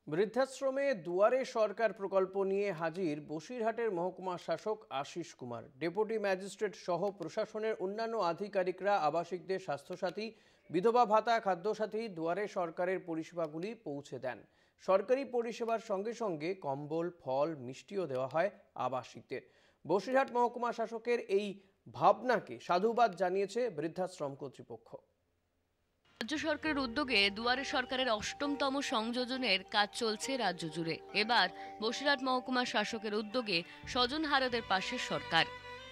বৃদ্ধাশ্রমে দুয়ারে সরকার প্রকল্প নিয়ে হাজির বসিরহাটের মহকুমা শাসক আশিস কুমার। ডেপুটি ম্যাজিস্ট্রেট সহ প্রশাসনের অন্যান্য আধিকারিকরা আবাসিকদের স্বাস্থ্যসাথী, বিধবা ভাতা, খাদ্যসাথী, দুয়ারে সরকারের পরিষেবাগুলি পৌঁছে দেন। সরকারি পরিষেবার সঙ্গে সঙ্গে কম্বল, ফল, মিষ্টিও দেওয়া হয় আবাসিকদের। বসিরহাট মহকুমা শাসকের এই ভাবনাকে সাধুবাদ জানিয়েছে বৃদ্ধাশ্রম কর্তৃপক্ষ। রাজ্য সরকারের উদ্যোগে দুয়ারে সরকারের অষ্টমতম সংযোজনের কাজ চলছে রাজ্য জুড়ে। এবার বসিরহাট মহকুমা শাসকের উদ্যোগে স্বজনহারাদের পাশে সরকার।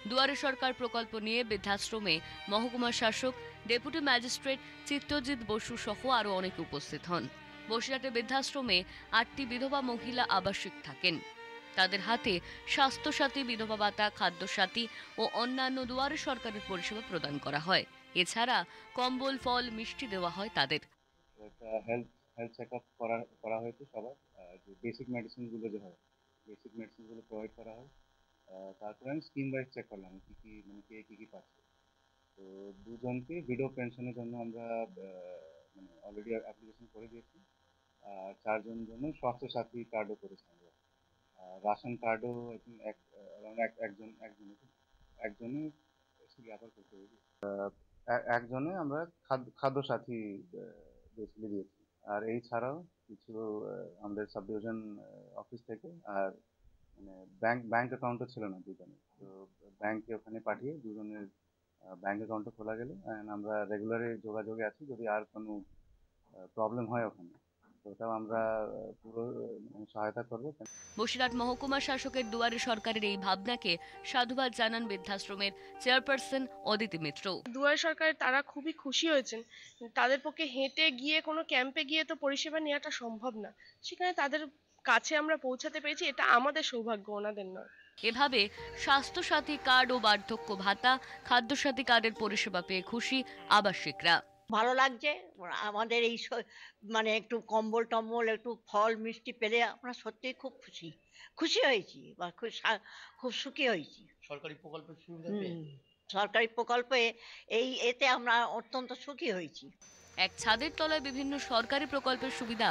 দুয়ারে সরকার প্রকল্প নিয়ে বৃদ্ধাশ্রমে মহকুমা শাসক, ডেপুটি ম্যাজিস্ট্রেট চিত্তজিৎ বসু সহ আরও অনেকে উপস্থিত হন। বসিরহাটের বৃদ্ধাশ্রমে 8টি বিধবা মহিলা আবাসিক থাকেন। তাদের হাতে স্বাস্থ্যসাথী, বিধবা ভাতা, খাদ্যসাথী ও অন্যান্য দুয়ারে সরকারের পরিষেবা প্রদান করা হয়। এছাড়া কম্বল, ফল, মিষ্টি দেওয়া হয় তাদের। হেলথ হেলথ চেকআপ করা হয়েছে সবার। যে বেসিক মেডিসিনগুলো যে হয়, বেসিক মেডিসিনগুলো প্রোভাইড করা হয়। তারপরে আমি স্কিম ওয়াইজ চেক করলাম কী কী মানে কে কী কী পাচ্ছে। তো দুজনকে উইডো পেনশনের জন্য আমরা মানে অলরেডি অ্যাপ্লিকেশন করে দিয়েছি। আর 4জন জন্য স্বাস্থ্যসাথী কার্ডও করেছি আমরা। রাশন কার্ডও আই থিঙ্ক একজনই আবার করতে হবে। একজনে আমরা খাদ্যসাথী বেসিক্যালি দিয়েছি। আর এই ছাড়াও কিছু আমাদের সাব ডিভিশন অফিস থেকে আর মানে ব্যাংক অ্যাকাউন্টও ছিল না দুজনের, তো ব্যাংকে ওখানে পাঠিয়ে দুজনের ব্যাংক অ্যাকাউন্টও খোলা গেল। অ্যান্ড আমরা রেগুলারই যোগাযোগে আছি, যদি আর কোনো প্রবলেম হয় ওখানে তো ওটাও আমরা পুরো সহায়তা করবো। বসিরহাট মহকুমা শাসকের দুয়ারে সরকারের এই ভাবনাকে সাধুবাদ জানান বৃদ্ধাশ্রমের চেয়ারপারসন অদিতি মিত্র। দুয়ারে সরকারে তারা খুবই খুশি হয়েছেন। তাদের পক্ষে হেঁটে গিয়ে কোনো ক্যাম্পে গিয়ে তো পরিষেবা নেওয়াটা সম্ভব না, সেখানে তাদের কাছে আমরা পৌঁছাতে পেরেছি, এটা আমাদের সৌভাগ্য, ওনাদের নয়। এভাবে স্বাস্থ্যসাথী কার্ড ও বার্ধক্য ভাতা, খাদ্যসাথী কার্ডের পরিষেবা পেয়ে খুশি আবাসিকরা। ভালো লাগছে। আমাদের এই মানে একটু কম্বল টম্বল, একটু ফল মিষ্টি পেলে আমরা সত্যিই খুব খুশি হয়েছি বা খুব সুখী হয়েছি। সরকারি প্রকল্পের সুবিধা পেয়ে সরকারি প্রকল্পে এতে আমরা অত্যন্ত সুখী হয়েছি। এক ছাদের তলায় বিভিন্ন সরকারি প্রকল্পের সুবিধা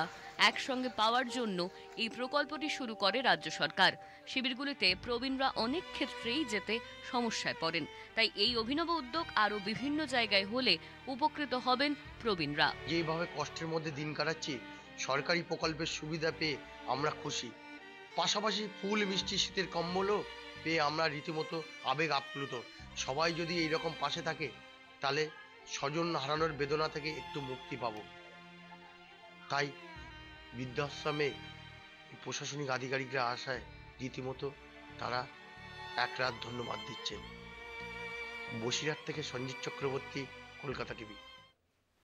একসঙ্গে পাওয়ার জন্য এই প্রকল্পটি শুরু করে রাজ্য সরকার। শিবিরগুলিতে প্রবীণরা অনেক ক্ষেত্রেই যেতে সমস্যায় পড়েন, তাই এই অভিনব উদ্যোগ আরও বিভিন্ন জায়গায় হলে উপকৃত হবেন প্রবীণরা। যেইভাবে কষ্টের মধ্যে দিন কাটাচ্ছি, সরকারি প্রকল্পের সুবিধা পেয়ে আমরা খুশি। পাশাপাশি ফুল, মিষ্টি, শীতের কম্বলও পেয়ে আমরা রীতিমতো আবেগ আপ্লুত। সবাই যদি এইরকম পাশে থাকে তাহলে স্বজন হারানোর বেদনা থেকে একটু মুক্তি পাব। তাই বৃদ্ধাশ্রমে প্রশাসনিক আধিকারিকরা আসায় রীতিমতো তারা এক রাত ধন্যবাদ দিচ্ছেন। বসিরহাট থেকে সঞ্জিত চক্রবর্তী, কলকাতা টিভি।